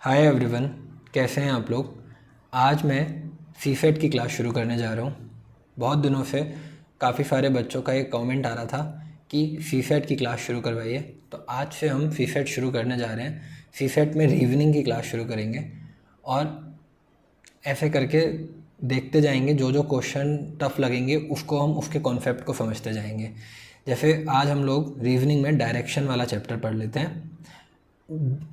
Hi everyone, कैसे हैं आप लोग। आज मैं सीसेट की क्लास शुरू करने जा रहा हूँ। बहुत दिनों से काफ़ी सारे बच्चों का एक कमेंट आ रहा था कि सीसेट की क्लास शुरू करवाइए, तो आज से हम सीसेट शुरू करने जा रहे हैं। सीसेट में रीजनिंग की क्लास शुरू करेंगे और ऐसे करके देखते जाएंगे, जो जो क्वेश्चन टफ लगेंगे उसको हम उसके कॉन्सेप्ट को समझते जाएंगे। जैसे आज हम लोग रीजनिंग में डायरेक्शन वाला चैप्टर पढ़ लेते हैं।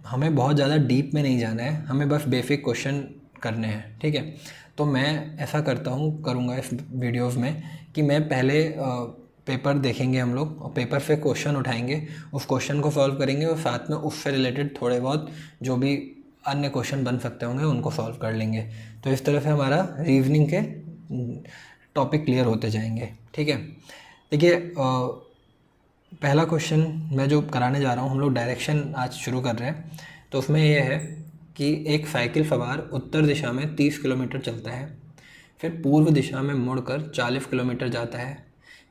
हमें बहुत ज़्यादा डीप में नहीं जाना है, हमें बस बेसिक क्वेश्चन करने हैं, ठीक है। तो मैं ऐसा करूँगा इस वीडियोस में कि मैं पहले पेपर देखेंगे हम लोग और पेपर से क्वेश्चन उठाएंगे, उस क्वेश्चन को सॉल्व करेंगे और साथ में उससे रिलेटेड थोड़े बहुत जो भी अन्य क्वेश्चन बन सकते होंगे उनको सॉल्व कर लेंगे। तो इस तरह से हमारा रीजनिंग के टॉपिक क्लियर होते जाएंगे, ठीक है। देखिए, पहला क्वेश्चन मैं जो कराने जा रहा हूँ, हम लोग डायरेक्शन आज शुरू कर रहे हैं। तो उसमें यह है कि एक साइकिल सवार उत्तर दिशा में 30 किलोमीटर चलता है, फिर पूर्व दिशा में मुड़कर 40 किलोमीटर जाता है,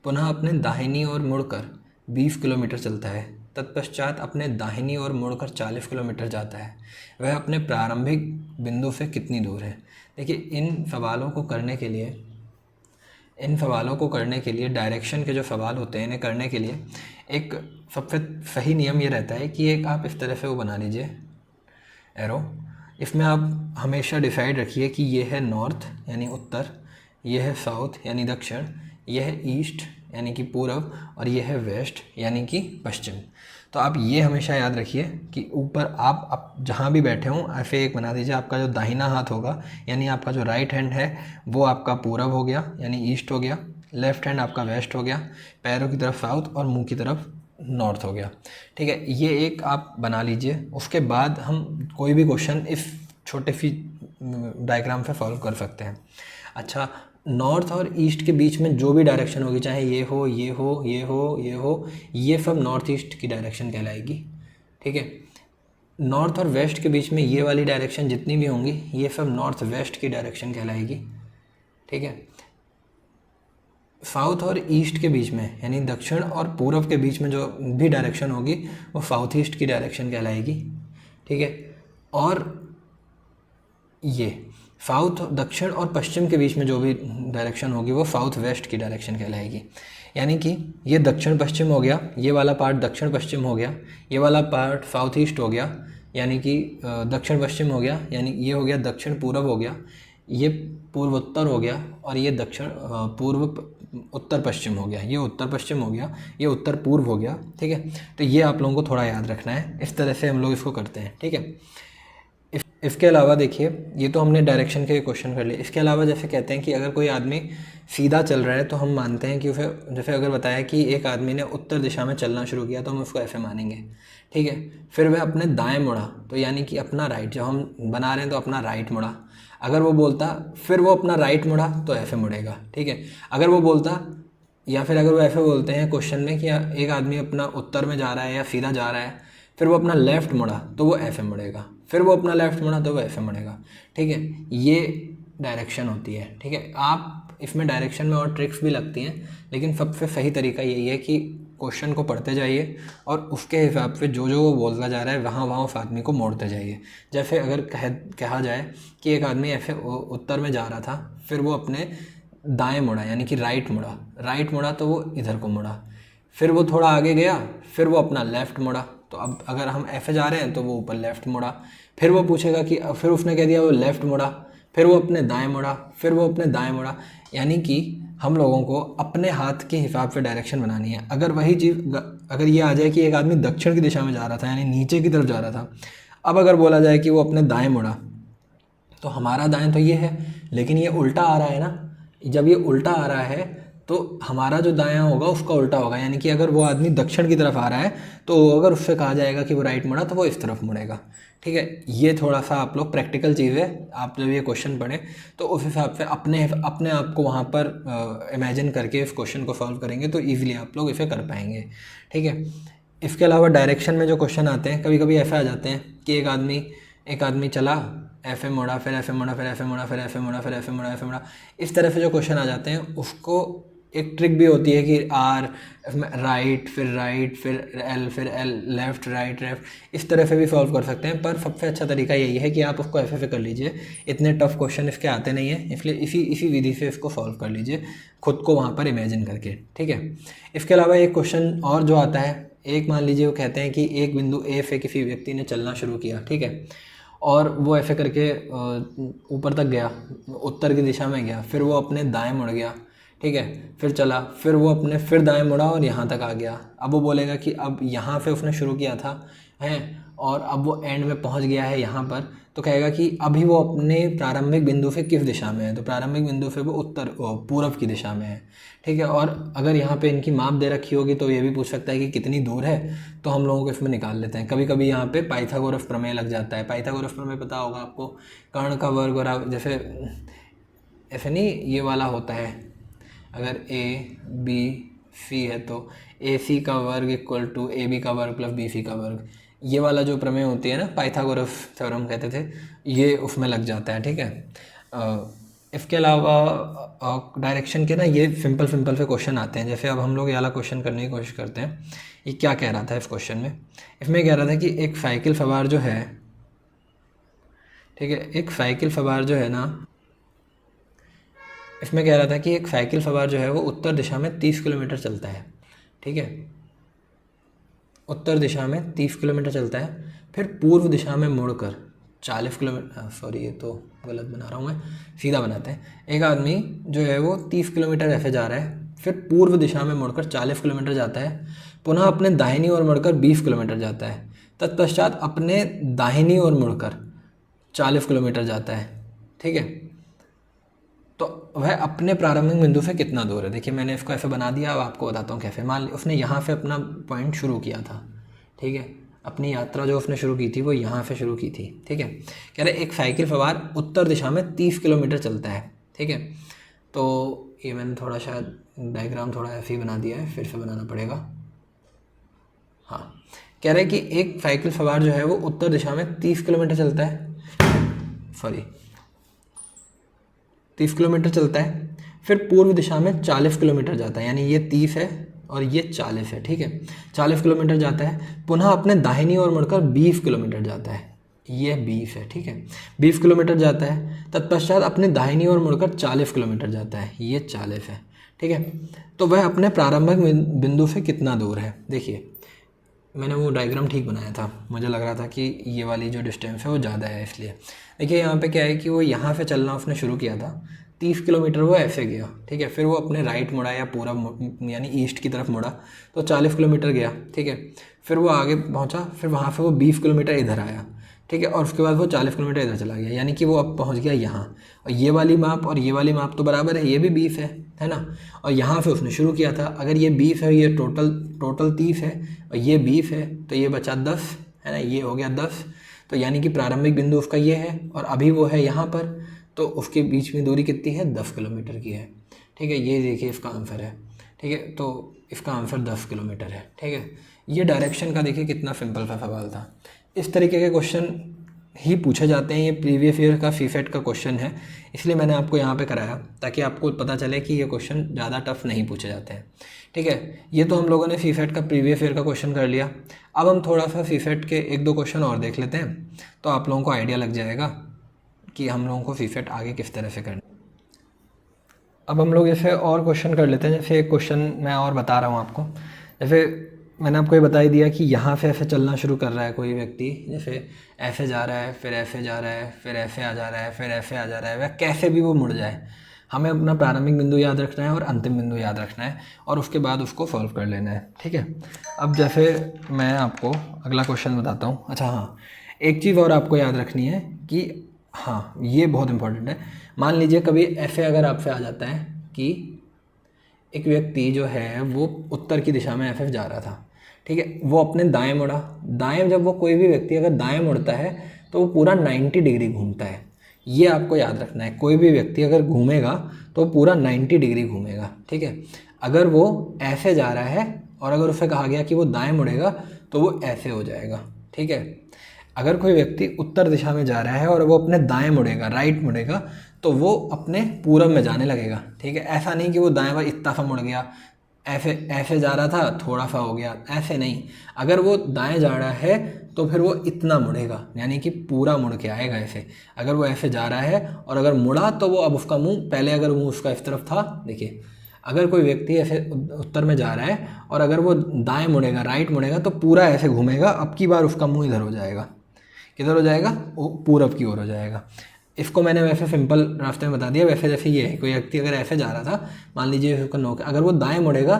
पुनः अपने दाहिनी ओर मुड़कर 20 किलोमीटर चलता है, तत्पश्चात अपने दाहिनी ओर मुड़कर 40 किलोमीटर जाता है। वह अपने प्रारंभिक बिंदु से कितनी दूर है। देखिए, इन सवालों को करने के लिए डायरेक्शन के जो सवाल होते हैं, इन्हें करने के लिए एक सबसे सही नियम ये रहता है कि एक आप इस तरह से वो बना लीजिए एरो। इसमें आप हमेशा डिसाइड रखिए कि ये है नॉर्थ यानी उत्तर, ये है साउथ यानी दक्षिण, ये है ईस्ट यानी कि पूर्व, और ये है वेस्ट यानी कि पश्चिम। तो आप ये हमेशा याद रखिए कि ऊपर आप जहाँ भी बैठे हों ऐसे एक बना दीजिए। आपका जो दाहिना हाथ होगा यानी आपका जो राइट हैंड है वो आपका पूरब हो गया यानी ईस्ट हो गया, लेफ़्ट हैंड आपका वेस्ट हो गया, पैरों की तरफ साउथ और मुंह की तरफ नॉर्थ हो गया, ठीक है। ये एक आप बना लीजिए। उसके बाद हम कोई भी क्वेश्चन इस छोटे सी डायग्राम से सॉल्व कर सकते हैं। अच्छा, नॉर्थ और ईस्ट के बीच में जो भी डायरेक्शन होगी, चाहे ये हो, ये हो, ये हो, ये हो, ये सब नॉर्थ ईस्ट की डायरेक्शन कहलाएगी, ठीक है। नॉर्थ और वेस्ट के बीच में ये वाली डायरेक्शन जितनी भी होंगी ये सब नॉर्थ वेस्ट की डायरेक्शन कहलाएगी, ठीक है। साउथ और ईस्ट के बीच में यानी दक्षिण और पूर्व के बीच में जो भी डायरेक्शन होगी वो साउथ ईस्ट की डायरेक्शन कहलाएगी, ठीक है। और ये साउथ, दक्षिण और पश्चिम के बीच में जो भी डायरेक्शन होगी वो साउथ वेस्ट की डायरेक्शन कहलाएगी। यानी कि ये दक्षिण पश्चिम हो गया, ये वाला पार्ट दक्षिण पश्चिम हो गया, ये वाला पार्ट साउथ ईस्ट हो गया यानी कि दक्षिण पश्चिम हो गया, यानी ये हो गया दक्षिण पूर्व हो गया, ये पूर्वोत्तर हो गया, और ये दक्षिण पूर्व उत्तर पश्चिम हो गया, ये उत्तर पश्चिम हो गया, ये उत्तर पूर्व हो गया, ठीक है। तो ये आप लोगों को थोड़ा याद रखना है, इस तरह से हम लोग इसको करते हैं, ठीक है। इसके अलावा देखिए, ये तो हमने डायरेक्शन के क्वेश्चन कर लिए। इसके अलावा जैसे कहते हैं कि अगर कोई आदमी सीधा चल रहा है तो हम मानते हैं कि उसे, जैसे अगर बताया कि एक आदमी ने उत्तर दिशा में चलना शुरू किया तो हम उसको ऐसे मानेंगे, ठीक है। फिर वह अपने दाएं मुड़ा, तो यानी कि अपना राइट, जब हम बना रहे हैं तो अपना राइट मुड़ा। अगर वो बोलता फिर वो अपना राइट मुड़ा तो ऐसे मुड़ेगा, ठीक है। अगर वो बोलता, या फिर अगर वो ऐसे बोलते हैं क्वेश्चन में कि एक आदमी अपना उत्तर में जा रहा है या सीधा जा रहा है, फिर वो अपना लेफ़्ट मुड़ा तो वो ऐसे मुड़ेगा, फिर वो अपना लेफ़्ट मुड़ा तो वो ऐसे मुड़ेगा, ठीक है। ये डायरेक्शन होती है, ठीक है। आप इसमें डायरेक्शन में और ट्रिक्स भी लगती हैं, लेकिन सबसे सही तरीका यही है कि क्वेश्चन को पढ़ते जाइए और उसके हिसाब से जो जो वो बोलता जा रहा है वहाँ उस आदमी को मोड़ते जाइए। जैसे अगर कहा जाए कि एक आदमी ऐसे उत्तर में जा रहा था, फिर वो अपने दाएं मुड़ा यानी कि राइट मुड़ा तो वो इधर को मुड़ा, फिर वो थोड़ा आगे गया, फिर वो अपना लेफ़्ट मुड़ा। तो अब अगर हम ऐसे जा रहे हैं तो वो ऊपर लेफ़्ट मुड़ा, फिर वो पूछेगा कि फिर उसने कह दिया वो लेफ़्ट मुड़ा, फिर वो अपने दाएं मुड़ा, फिर वो अपने दाएं मुड़ा। यानी कि हम लोगों को अपने हाथ के हिसाब से डायरेक्शन बनानी है। अगर वही चीज़ अगर ये आ जाए कि एक आदमी दक्षिण की दिशा में जा रहा था यानी नीचे की तरफ जा रहा था, अब अगर बोला जाए कि वो अपने दाएं मुड़ा, तो हमारा दाएं तो ये है, लेकिन ये उल्टा आ रहा है ना। जब ये उल्टा आ रहा है तो हमारा जो दायां होगा उसका उल्टा होगा। यानी कि अगर वो आदमी दक्षिण की तरफ आ रहा है तो अगर उससे कहा जाएगा कि वो राइट मुड़ा तो वो इस तरफ मुड़ेगा, ठीक है। ये थोड़ा सा आप लोग प्रैक्टिकल चीज़ है, आप जब ये क्वेश्चन पढ़ें तो उस हिसाब से अपने आप को वहाँ पर इमेजिन करके इस क्वेश्चन को सॉल्व करेंगे तो ईजिली आप लोग इसे कर पाएंगे, ठीक है। इसके अलावा डायरेक्शन में जो क्वेश्चन आते हैं, कभी कभी ऐसा आ जाते हैं कि एक आदमी चला, ऐसे मुड़ा, फिर ऐसे मुड़ा, फिर ऐसे मुड़ा, फिर ऐसे मुड़ा, फिर ऐसे मुड़ा, ऐसे मुड़ा, इस तरह से जो क्वेश्चन आ जाते हैं उसको एक ट्रिक भी होती है कि आर राइट फिर एल फिर एल लेफ़्ट राइट लेफ़्ट, इस तरह से भी सॉल्व कर सकते हैं। पर सबसे अच्छा तरीका यही है कि आप उसको ऐसे कर लीजिए। इतने टफ क्वेश्चन इसके आते नहीं हैं, इसलिए इसी विधि से इसको सॉल्व कर लीजिए खुद को वहाँ पर इमेजिन करके, ठीक है। इसके अलावा एक क्वेश्चन और जो आता है, एक मान लीजिए वो कहते हैं कि एक बिंदु ए से किसी व्यक्ति ने चलना शुरू किया, ठीक है, और वो ऐसे करके ऊपर तक गया, उत्तर की दिशा में गया, फिर वो अपने दाएं मुड़ गया, ठीक है, फिर चला, फिर वो अपने फिर दाएं मुड़ा और यहाँ तक आ गया। अब वो बोलेगा कि अब यहाँ पे उसने शुरू किया था हैं और अब वो एंड में पहुँच गया है यहाँ पर, तो कहेगा कि अभी वो अपने प्रारंभिक बिंदु से किस दिशा में है, तो प्रारंभिक बिंदु से वो पूर्व की दिशा में है, ठीक है। और अगर यहाँ पे इनकी माप दे रखी होगी तो ये भी पूछ सकता है कि कितनी दूर है, तो हम लोगों को इसमें निकाल लेते हैं। कभी कभी यहाँ पे पाइथागोरस प्रमेय लग जाता है। पाइथागोरस प्रमेय पता होगा आपको, कर्ण का वर्ग और जैसे ऐसे नहीं ये वाला होता है, अगर ए बी सी है तो ए सी का वर्ग इक्वल टू ए बी का वर्ग प्लस बी सी का वर्ग, ये वाला जो प्रमेय होती है ना, पाइथागोरस थ्योरम कहते थे, ये उसमें लग जाता है, ठीक है। इसके अलावा डायरेक्शन के ना ये सिंपल से क्वेश्चन आते हैं। जैसे अब हम लोग ये वाला क्वेश्चन करने की कोशिश करते हैं। ये क्या कह रहा था इस क्वेश्चन में, इसमें कह रहा था कि एक साइकिल सवार जो है, ठीक है, एक साइकिल सवार जो है ना, इसमें कह रहा था कि एक साइकिल सवार जो है वो उत्तर दिशा में 30 किलोमीटर चलता है, ठीक है, उत्तर दिशा में 30 किलोमीटर चलता है, फिर पूर्व दिशा में मुड़कर 40 किलोमीटर, सॉरी ये तो गलत बना रहा हूँ मैं, सीधा बनाते हैं। एक आदमी जो है वो 30 किलोमीटर ऐसे जा रहा है, फिर पूर्व दिशा में मुड़कर 40 किलोमीटर जाता है, पुनः अपने दाहिनी ओर मुड़कर 20 किलोमीटर जाता है, तत्पश्चात अपने दाहिनी ओर मुड़कर 40 किलोमीटर जाता है, ठीक है। तो वह अपने प्रारंभिक बिंदु से कितना दूर है। देखिए मैंने इसको ऐसे बना दिया, अब आपको बताता हूँ कैसे। मान ली उसने यहाँ से अपना पॉइंट शुरू किया था, ठीक है, अपनी यात्रा जो उसने शुरू की थी वो यहाँ से शुरू की थी, ठीक है। कह रहे एक साइकिल सवार उत्तर दिशा में 30 किलोमीटर चलता है, ठीक है। तो ये मैंने थोड़ा शायद डायग्राम थोड़ा ऐसे ही बना दिया है, फिर से बनाना पड़ेगा। हाँ, कह रहे कि एक साइकिल सवार जो है वो उत्तर दिशा में 30 किलोमीटर चलता है, सॉरी 30 किलोमीटर चलता है, फिर पूर्व दिशा में 40 किलोमीटर जाता है, यानी ये 30 है और ये 40 है, ठीक है, 40 किलोमीटर जाता है, पुनः अपने दाहिनी ओर मुड़कर 20 किलोमीटर जाता है, ये 20 है, ठीक है, 20 किलोमीटर जाता है, तत्पश्चात अपने दाहिनी ओर मुड़कर 40 किलोमीटर जाता है, ये 40 है, ठीक है। तो वह अपने प्रारंभिक बिंदु से कितना दूर है। देखिए मैंने वो डायग्राम ठीक बनाया था, मुझे लग रहा था कि ये वाली जो डिस्टेंस है वो ज़्यादा है, इसलिए देखिए यहाँ पे क्या है कि वो यहाँ से चलना उसने शुरू किया था, 30 किलोमीटर वो ऐसे गया, ठीक है, फिर वो अपने राइट मुड़ा या पूरब यानी ईस्ट की तरफ मुड़ा तो 40 किलोमीटर गया, ठीक है, फिर वो आगे पहुँचा, फिर वहाँ से वो 20 किलोमीटर इधर आया, ठीक है, और उसके बाद वो 40 किलोमीटर इधर चला गया, यानी कि वो अब पहुँच गया यहाँ। और ये वाली माप और ये वाली माप तो बराबर है, ये भी 20 है ना, और यहाँ से उसने शुरू किया था। अगर ये 20 है, ये टोटल 30 है और ये 20 है, तो ये बचा 10 है ना, ये हो गया 10। तो यानी कि प्रारंभिक बिंदु उसका ये है और अभी वो है यहाँ पर, तो उसके बीच में दूरी कितनी है, 10 किलोमीटर की है, ठीक है। ये देखिए इसका आंसर है, ठीक है, तो इसका आंसर 10 किलोमीटर है, ठीक है। ये डायरेक्शन का देखिए कितना सिंपल सा सवाल था। इस तरीके के क्वेश्चन ही पूछे जाते हैं। ये प्रीवियस ईयर का सीसेट का क्वेश्चन है, इसलिए मैंने आपको यहाँ पे कराया ताकि आपको पता चले कि ये क्वेश्चन ज़्यादा टफ नहीं पूछे जाते हैं, ठीक है। ये तो हम लोगों ने सीसेट का प्रीवियस ईयर का क्वेश्चन कर लिया। अब हम थोड़ा सा सीसेट के 1-2 क्वेश्चन और देख लेते हैं, तो आप लोगों को आइडिया लग जाएगा कि हम लोगों को सीसेट आगे किस तरह से करना। अब हम लोग जैसे और क्वेश्चन कर लेते हैं। जैसे एक क्वेश्चन मैं और बता रहा हूँ आपको, जैसे मैंने आपको ये बता ही दिया कि यहाँ से ऐसे चलना शुरू कर रहा है कोई व्यक्ति, जैसे ऐसे जा रहा है, फिर ऐसे जा रहा है, फिर ऐसे आ जा रहा है, फिर ऐसे आ जा रहा है, वह कैसे भी वो मुड़ जाए, हमें अपना प्रारंभिक बिंदु याद रखना है और अंतिम बिंदु याद रखना है और उसके बाद उसको सॉल्व कर लेना है, ठीक है। अब जैसे मैं आपको अगला क्वेश्चन बताता हूँ। अच्छा हाँ, एक चीज़ और आपको याद रखनी है कि हाँ ये बहुत इंपॉर्टेंट है। मान लीजिए कभी ऐसे अगर आपसे आ जाता है कि एक व्यक्ति जो है वो उत्तर की दिशा में ऐसे जा रहा था, ठीक है, वो अपने दाएं मुड़ा। दाएं जब वो कोई भी व्यक्ति अगर दाएं मुड़ता है तो वो पूरा 90 डिग्री घूमता है, ये आपको याद रखना है। कोई भी व्यक्ति अगर घूमेगा तो पूरा 90 डिग्री घूमेगा, ठीक है। अगर वो ऐसे जा रहा है और अगर उसे कहा गया कि वो दाएं मुड़ेगा तो वो ऐसे हो जाएगा, ठीक है। अगर कोई व्यक्ति उत्तर दिशा में जा रहा है और वो अपने दाएं मुड़ेगा, राइट मुड़ेगा, तो वो अपने पूरब में जाने लगेगा। ठीक है, ऐसा नहीं कि वो दाएं बाएं इतना सा मुड़ गया, ऐसे ऐसे जा रहा था थोड़ा सा हो गया, ऐसे नहीं। अगर वो दाएं जा रहा है तो फिर वो इतना मुड़ेगा, यानी कि पूरा मुड़ के आएगा ऐसे। अगर वो ऐसे जा रहा है और अगर मुड़ा तो वो अब उसका मुंह, पहले अगर मुंह उसका इस तरफ था, देखिए अगर कोई व्यक्ति ऐसे उत्तर में जा रहा है और अगर वो दाएं मुड़ेगा, राइट मुड़ेगा, तो पूरा ऐसे घूमेगा। अब की बार उसका मुंह इधर हो जाएगा, किधर हो जाएगा, वो पूरब की ओर हो जाएगा। इसको मैंने वैसे सिंपल रास्ते में बता दिया। वैसे जैसे ये है, कोई व्यक्ति अगर ऐसे जा रहा था, मान लीजिए उसका नोक, अगर वो दाएं मुड़ेगा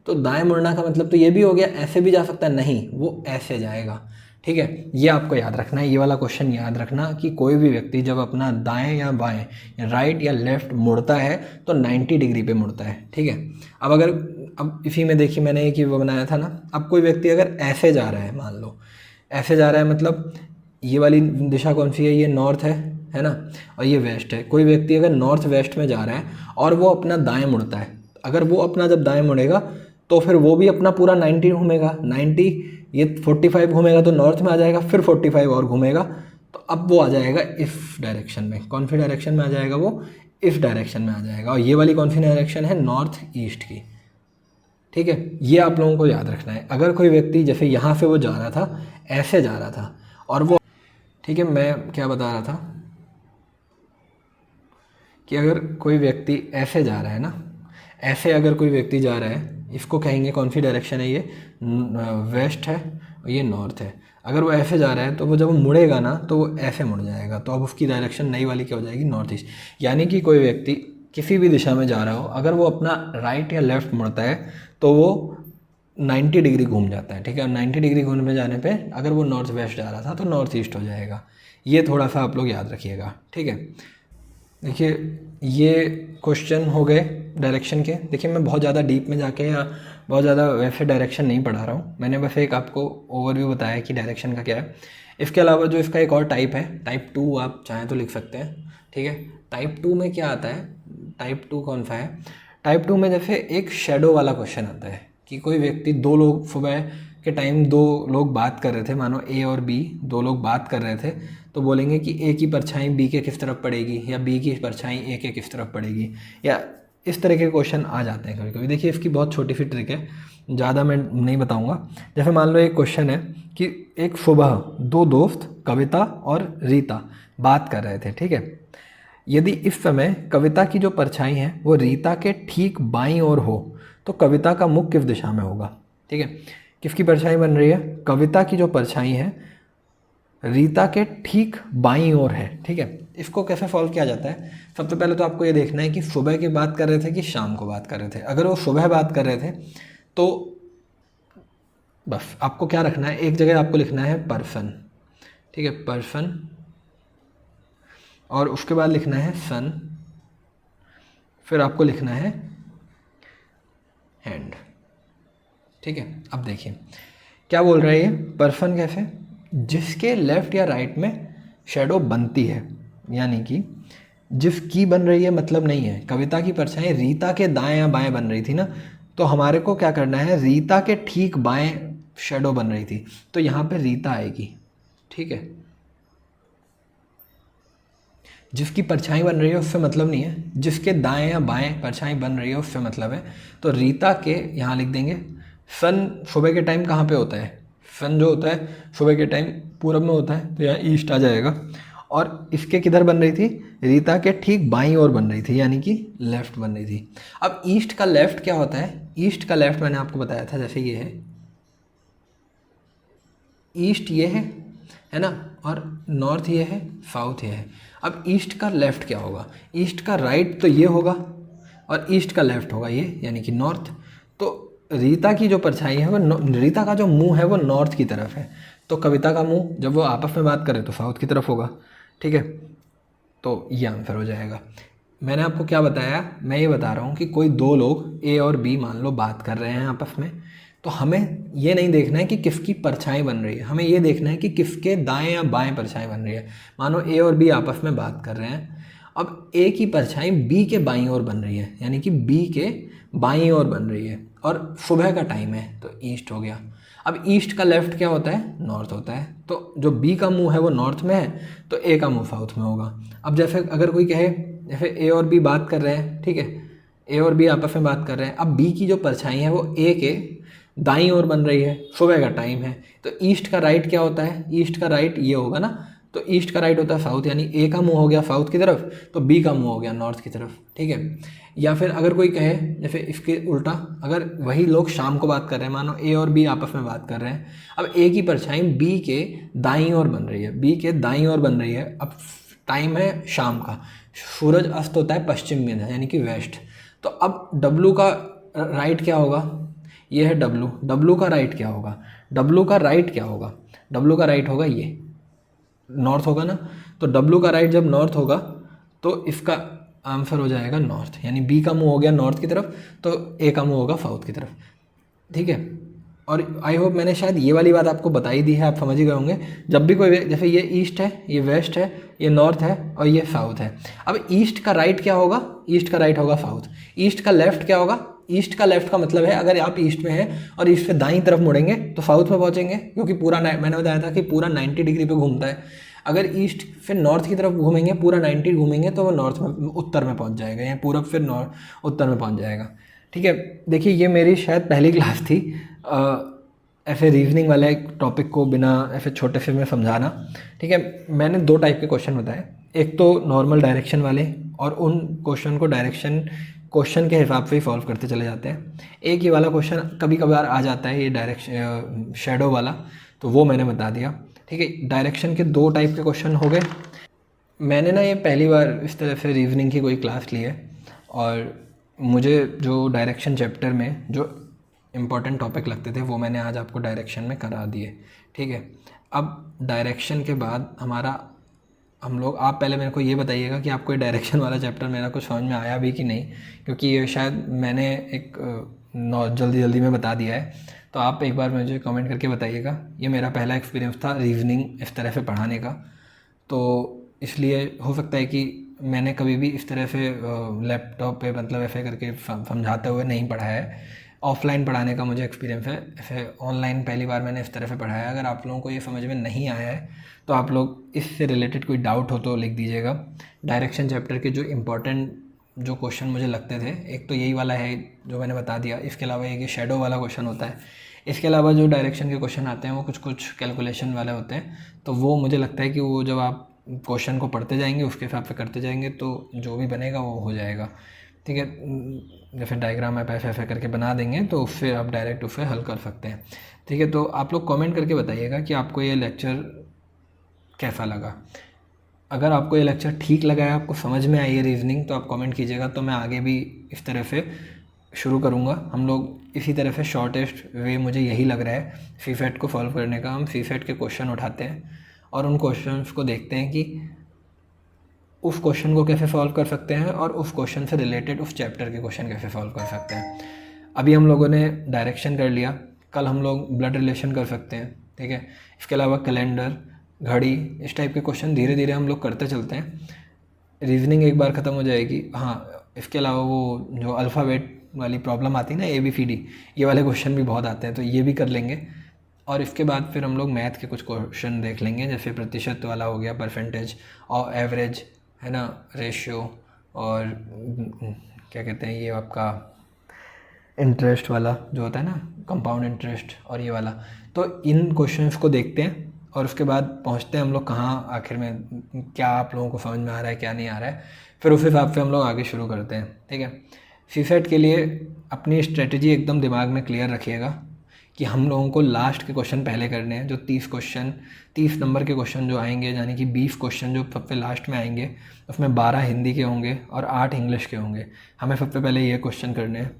तो दाएं मुड़ना का मतलब तो ये भी हो गया, ऐसे भी जा सकता है, नहीं वो ऐसे जाएगा। ठीक है, ये आपको याद रखना है, ये वाला क्वेश्चन याद रखना कि कोई भी व्यक्ति जब अपना दाएं या बाएं या राइट या लेफ्ट मुड़ता है तो 90 डिग्री पे मुड़ता है। ठीक है, अब इसी में देखिए मैंने एक ही वो बनाया था ना। अब कोई व्यक्ति अगर ऐसे जा रहा है, मान लो ऐसे जा रहा है, मतलब ये वाली दिशा कौन सी है, ये नॉर्थ है ना, और ये वेस्ट है। कोई व्यक्ति अगर नॉर्थ वेस्ट में जा रहा है और वो अपना दाएं मुड़ता है, अगर वो अपना जब दाएं मुड़ेगा तो फिर वो भी अपना पूरा 90 घूमेगा, 90 ये 45 घूमेगा तो नॉर्थ में आ जाएगा, फिर 45 और घूमेगा तो अब वो आ जाएगा इस डायरेक्शन में। कौन सी डायरेक्शन में आ जाएगा, वो इस डायरेक्शन में आ जाएगा। और ये वाली कौन सी डायरेक्शन है, नॉर्थ ईस्ट की। ठीक है, ये आप लोगों को याद रखना है। अगर कोई व्यक्ति जैसे यहाँ से वो जा रहा था, ऐसे जा रहा था और वो, ठीक है, मैं क्या बता रहा था कि अगर कोई व्यक्ति ऐसे जा रहा है ना, ऐसे अगर कोई व्यक्ति जा रहा है, इसको कहेंगे कौन सी डायरेक्शन है, ये वेस्ट है और ये नॉर्थ है। अगर वो ऐसे जा रहा है तो वो जब मुड़ेगा ना तो वो ऐसे मुड़ जाएगा, तो अब उसकी डायरेक्शन नई वाली क्या हो जाएगी, नॉर्थ ईस्ट। यानी कि कोई व्यक्ति किसी भी दिशा में जा रहा हो, अगर वो अपना राइट या लेफ्ट मुड़ता है तो वो 90 डिग्री घूम जाता है। ठीक है, और 90 डिग्री घूमने जाने पे अगर वो नॉर्थ वेस्ट जा रहा था तो नॉर्थ ईस्ट हो जाएगा। ये थोड़ा सा आप लोग याद रखिएगा। ठीक है, देखिए ये क्वेश्चन हो गए डायरेक्शन के। देखिए मैं बहुत ज़्यादा डीप में जाके या बहुत ज़्यादा वैसे डायरेक्शन नहीं पढ़ा रहा हूँ, मैंने बस एक आपको ओवरव्यू बताया कि डायरेक्शन का क्या है। इसके अलावा जो इसका एक और टाइप है, टाइप 2 आप चाहें तो लिख सकते हैं। ठीक है, टाइप 2 में क्या आता है, टाइप 2 कौन सा है, टाइप 2 में जैसे एक शेडो वाला क्वेश्चन आता है कि कोई व्यक्ति, दो लोग सुबह के टाइम दो लोग बात कर रहे थे, मानो ए और बी दो लोग बात कर रहे थे, तो बोलेंगे कि ए की परछाई बी के किस तरफ पड़ेगी या बी की परछाई ए के किस तरफ पड़ेगी, या इस तरह के क्वेश्चन आ जाते हैं कभी कभी। देखिए इसकी बहुत छोटी सी ट्रिक है, ज़्यादा मैं नहीं बताऊंगा। जैसे मान लो एक क्वेश्चन है कि एक सुबह दो दोस्त कविता और रीता बात कर रहे थे। ठीक है, यदि इस समय कविता की जो परछाई है वो रीता के ठीक बाईं ओर हो तो कविता का मुख किस दिशा में होगा। ठीक है, किसकी परछाई बन रही है, कविता की जो परछाई है रीता के ठीक बाईं ओर है। ठीक है, इसको कैसे सॉल्व किया जाता है, सबसे पहले तो आपको ये देखना है कि सुबह की बात कर रहे थे कि शाम को बात कर रहे थे। अगर वो सुबह बात कर रहे थे तो बस आपको क्या रखना है, एक जगह आपको लिखना है पर्सन। ठीक है, पर्सन, और उसके बाद लिखना है सन, फिर आपको लिखना है हैंड। ठीक है, अब देखिए क्या बोल रहा है ये, पर्सन कैसे, जिसके लेफ्ट या राइट में शेडो बनती है, यानी कि जिसकी बन रही है मतलब नहीं है। कविता की परछाई रीता के दाएं या बाएं बन रही थी ना, तो हमारे को क्या करना है, रीता के ठीक बाएं शेडो बन रही थी, तो यहाँ पे रीता आएगी। ठीक है, जिसकी परछाई बन रही है उससे मतलब नहीं है, जिसके दाएं या बाएं परछाई बन रही है उससे मतलब है। तो रीता के यहाँ लिख देंगे सन। सुबह के टाइम कहाँ पे होता है, सन जो होता है सुबह के टाइम पूरब में होता है, तो यहाँ ईस्ट आ जाएगा। और इसके किधर बन रही थी, रीता के ठीक बाईं ओर बन रही थी, यानी कि लेफ्ट बन रही थी। अब ईस्ट का लेफ्ट क्या होता है, ईस्ट का लेफ्ट मैंने आपको बताया था, जैसे ये है ईस्ट, ये है ना, और नॉर्थ ये है, साउथ ये है। अब ईस्ट का लेफ्ट क्या होगा, ईस्ट का राइट तो ये होगा और ईस्ट का लेफ्ट होगा ये, यानी कि नॉर्थ। तो रीता की जो परछाई है वो, रीता का जो मुंह है वो नॉर्थ की तरफ है, तो कविता का मुंह जब वो आपस में बात करे तो साउथ की तरफ होगा। ठीक है, तो ये आंसर हो जाएगा। मैंने आपको क्या बताया, मैं ये बता रहा हूँ कि कोई दो लोग ए और बी मान लो बात कर रहे हैं आपस में, तो हमें ये नहीं देखना है कि किसकी परछाई बन रही है, हमें ये देखना है कि किसके दाएं या बाएं परछाई बन रही है। मानो ए और बी आपस में बात कर रहे हैं, अब ए की परछाई बी के बाईं ओर बन रही है, यानी कि बी के बाईं ओर बन रही है, और सुबह का टाइम है तो ईस्ट हो गया। अब ईस्ट का लेफ्ट क्या होता है, नॉर्थ होता है। तो जो बी का मुंह है वो नॉर्थ में है, तो ए का मुंह साउथ में होगा। अब जैसे अगर कोई कहे, जैसे ए और बी बात कर रहे हैं, ठीक है, ए और बी आपस में बात कर रहे हैं। अब बी की जो परछाई है वो ए के दाईं ओर बन रही है, सुबह का टाइम है, तो ईस्ट का राइट क्या होता है, ईस्ट का राइट ये होगा ना, तो ईस्ट का राइट होता है साउथ, यानी ए का मुंह हो गया साउथ की तरफ, तो बी का मुंह हो गया नॉर्थ की तरफ, ठीक है। या फिर अगर कोई कहे, जैसे इसके उल्टा, अगर वही लोग शाम को बात कर रहे हैं, मानो ए और बी आपस में बात कर रहे हैं, अब ए की परछाई बी के दाईं ओर बन रही है, बी के दाईं ओर बन रही है। अब टाइम है शाम का, सूरज अस्त होता है पश्चिम में यानी कि वेस्ट। तो अब डब्लू का राइट क्या होगा, ये है डब्लू, डब्लू का राइट क्या होगा, डब्लू का राइट क्या होगा, डब्लू का राइट होगा ये, नॉर्थ होगा ना। तो डब्लू का राइट जब नॉर्थ होगा तो इसका आंसर हो जाएगा नॉर्थ, यानी बी का मुंह हो गया नॉर्थ की तरफ, तो ए का मुंह होगा साउथ की तरफ, ठीक है। और आई होप मैंने शायद ये वाली बात आपको बताई दी है, आप समझ ही गए होंगे। जब भी कोई, जैसे ये ईस्ट है, ये वेस्ट है, ये नॉर्थ है और ये साउथ है। अब ईस्ट का राइट क्या होगा, ईस्ट का राइट होगा साउथ। ईस्ट का लेफ्ट क्या होगा, ईस्ट का लेफ्ट का मतलब है अगर आप ईस्ट में हैं और ईस्ट से दाईं तरफ मुड़ेंगे तो साउथ में पहुंचेंगे, क्योंकि पूरा मैंने बताया था कि पूरा 90 डिग्री पे घूमता है। अगर ईस्ट फिर नॉर्थ की तरफ घूमेंगे, पूरा 90 घूमेंगे, तो वो नॉर्थ में, उत्तर में पहुंच जाएगा, या पूरब फिर नॉर्थ उत्तर में पहुंच जाएगा, ठीक है। देखिए ये मेरी शायद पहली क्लास थी ऐसे रीजनिंग वाले टॉपिक को बिना ऐसे छोटे से में समझाना, ठीक है। मैंने 2 टाइप के क्वेश्चन बताए, एक तो नॉर्मल डायरेक्शन वाले, और उन क्वेश्चन को डायरेक्शन क्वेश्चन के हिसाब से ही सॉल्व करते चले जाते हैं। एक ही वाला क्वेश्चन कभी कभार आ जाता है, ये डायरेक्शन शेडो वाला, तो वो मैंने बता दिया, ठीक है। डायरेक्शन के 2 टाइप के क्वेश्चन हो गए। मैंने ना ये पहली बार इस तरह से रीजनिंग की कोई क्लास ली है, और मुझे जो डायरेक्शन चैप्टर में जो इम्पॉर्टेंट टॉपिक लगते थे वो मैंने आज आपको डायरेक्शन में करा दिए, ठीक है। अब डायरेक्शन के बाद हम लोग, आप पहले मेरे को ये बताइएगा कि आपको ये डायरेक्शन वाला चैप्टर मेरा कुछ समझ में आया भी कि नहीं, क्योंकि ये शायद मैंने एक जल्दी में बता दिया है। तो आप एक बार मुझे कमेंट करके बताइएगा। ये मेरा पहला एक्सपीरियंस था रीजनिंग इस तरह से पढ़ाने का, तो इसलिए हो सकता है कि मैंने कभी भी इस तरह से लैपटॉप पे मतलब ऐसे करके समझाते हुए नहीं पढ़ा है। ऑफलाइन पढ़ाने का मुझे एक्सपीरियंस है, ऐसे ऑनलाइन पहली बार मैंने इस तरह से पढ़ाया है। अगर आप लोगों को ये समझ में नहीं आया है तो आप लोग इससे रिलेटेड कोई डाउट हो तो लिख दीजिएगा। डायरेक्शन चैप्टर के जो इम्पोर्टेंट जो क्वेश्चन मुझे लगते थे, एक तो यही वाला है जो मैंने बता दिया, इसके अलावा एक शेडो वाला क्वेश्चन होता है। इसके अलावा जो डायरेक्शन के क्वेश्चन आते हैं वो कुछ कैलकुलेशन वाले होते हैं, तो वो मुझे लगता है कि वो जब आप क्वेश्चन को पढ़ते जाएंगे उसके हिसाब से करते जाएंगे तो जो भी बनेगा वो हो जाएगा, ठीक है। जैसे डायग्राम आप ऐसे ऐसे करके बना देंगे तो उससे आप डायरेक्ट उससे हल कर सकते हैं, ठीक है। तो आप लोग कमेंट करके बताइएगा कि आपको ये लेक्चर कैसा लगा। अगर आपको ये लेक्चर ठीक लगा है, आपको समझ में आई है रीजनिंग, तो आप कमेंट कीजिएगा, तो मैं आगे भी इस तरह से शुरू करूँगा। हम लोग इसी तरह से शॉर्टेस्ट वे मुझे यही लग रहा है सीसेट को सॉल्व करने का। हम सीसेट के क्वेश्चन उठाते हैं और उन क्वेश्चंस को देखते हैं कि उस क्वेश्चन को कैसे सॉल्व कर सकते हैं और उस क्वेश्चन से रिलेटेड उस चैप्टर के क्वेश्चन कैसे सॉल्व कर सकते हैं। अभी हम लोगों ने डायरेक्शन कर लिया, कल हम लोग ब्लड रिलेशन कर सकते हैं, ठीक है। इसके अलावा कैलेंडर, घड़ी, इस टाइप के क्वेश्चन धीरे धीरे हम लोग करते चलते हैं। रीजनिंग एक बार ख़त्म हो जाएगी। हाँ, इसके अलावा वो जो अल्फ़ाबेट वाली प्रॉब्लम आती है ना, ABCD, ये वाले क्वेश्चन भी बहुत आते हैं, तो ये भी कर लेंगे। और इसके बाद फिर हम लोग मैथ के कुछ क्वेश्चन देख लेंगे, जैसे प्रतिशत वाला हो गया, परसेंटेज और एवरेज, है ना, रेशियो, और क्या कहते हैं ये आपका इंटरेस्ट वाला जो होता है ना, कंपाउंड इंटरेस्ट, और ये वाला। तो इन क्वेश्चंस को देखते हैं और उसके बाद पहुंचते हैं हम लोग कहाँ आखिर में, क्या आप लोगों को समझ में आ रहा है क्या नहीं आ रहा है, फिर उस हिसाब से हम लोग आगे शुरू करते हैं, ठीक है। सीसेट के लिए अपनी स्ट्रेटजी एकदम दिमाग में क्लियर रखिएगा कि हम लोगों को लास्ट के क्वेश्चन पहले करने हैं। जो 30 नंबर के क्वेश्चन जो आएंगे, यानी कि 20 क्वेश्चन जो सबसे लास्ट में आएंगे, उसमें 12 हिंदी के होंगे और 8 इंग्लिश के होंगे। हमें सबसे पहले ये क्वेश्चन करने हैं।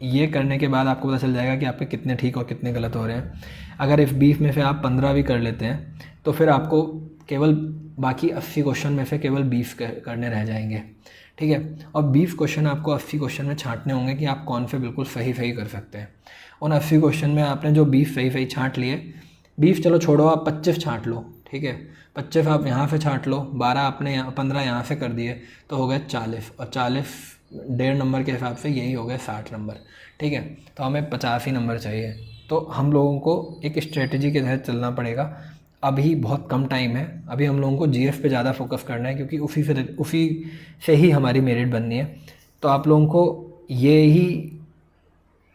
ये करने के बाद आपको पता चल जाएगा कि आपके कितने ठीक और कितने गलत हो रहे हैं। अगर इस 20 में से आप 15 भी कर लेते हैं तो फिर आपको केवल बाकी 80 क्वेश्चन में से केवल 20 करने रह जाएंगे, ठीक है। और 20 क्वेश्चन आपको 80 क्वेश्चन में छांटने होंगे कि आप कौन से बिल्कुल सही कर सकते हैं। उन 80 क्वेश्चन में आपने जो 20 सही छांट लिए, 20 चलो छोड़ो, आप 25 छांट लो, ठीक है। 25 आप यहाँ से छांट लो, 12 आपने 15 यहाँ से कर दिए, तो हो गए 40, और 40 1.5 नंबर के हिसाब से यही हो गए 60 नंबर, ठीक है। तो हमें 85 नंबर चाहिए, तो हम लोगों को एक स्ट्रेटजी के तहत चलना पड़ेगा। अभी बहुत कम टाइम है, अभी हम लोगों को जीएफ पे ज़्यादा फोकस करना है क्योंकि उसी से ही हमारी मेरिट बननी है। तो आप लोगों को ये ही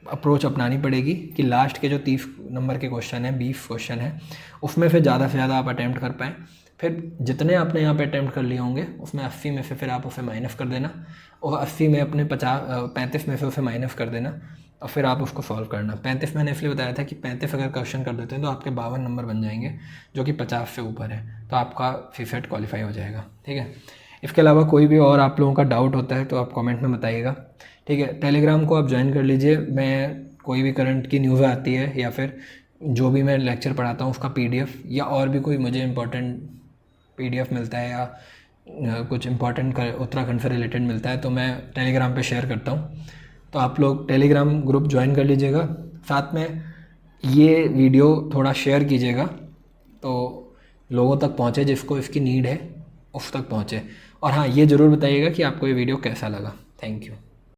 अप्रोच अपनानी पड़ेगी कि लास्ट के जो 30 नंबर के क्वेश्चन हैं, 20 क्वेश्चन हैं, उसमें फिर ज़्यादा से ज़्यादा आप अटैम्प्ट कर पाएँ। फिर जितने आपने यहाँ पे अटैम्प्ट कर लिए होंगे उसमें 80 में से फिर आप उसे माइनस कर देना, और 80 में अपने 35 में से उसे माइनस कर देना, और फिर आप उसको सॉल्व करना। 35 मैंने इसलिए बताया था कि 35 अगर क्वेश्चन कर देते हैं तो आपके 52 नंबर बन जाएंगे, जो कि 50 से ऊपर है, तो आपका सीसेट क्वालिफाई हो जाएगा। ठीक है, इसके अलावा कोई भी और आप लोगों का डाउट होता है तो आप कमेंट में बताइएगा। ठीक है, टेलीग्राम को आप ज्वाइन कर लीजिए। मैं कोई भी करंट की न्यूज़ आती है या फिर जो भी मैं लेक्चर पढ़ाता हूँ उसका पीडीएफ, या और भी कोई मुझे इंपॉर्टेंट पीडीएफ मिलता है या कुछ इंपॉर्टेंट उत्तराखंड से रिलेटेड मिलता है तो मैं टेलीग्राम पे शेयर करता हूँ। तो आप लोग टेलीग्राम ग्रुप ज्वाइन कर लीजिएगा। साथ में ये वीडियो थोड़ा शेयर कीजिएगा तो लोगों तक पहुँचे, जिसको इसकी नीड है उस तक पहुँचे। और हाँ, ये ज़रूर बताइएगा कि आपको ये वीडियो कैसा लगा। Thank you.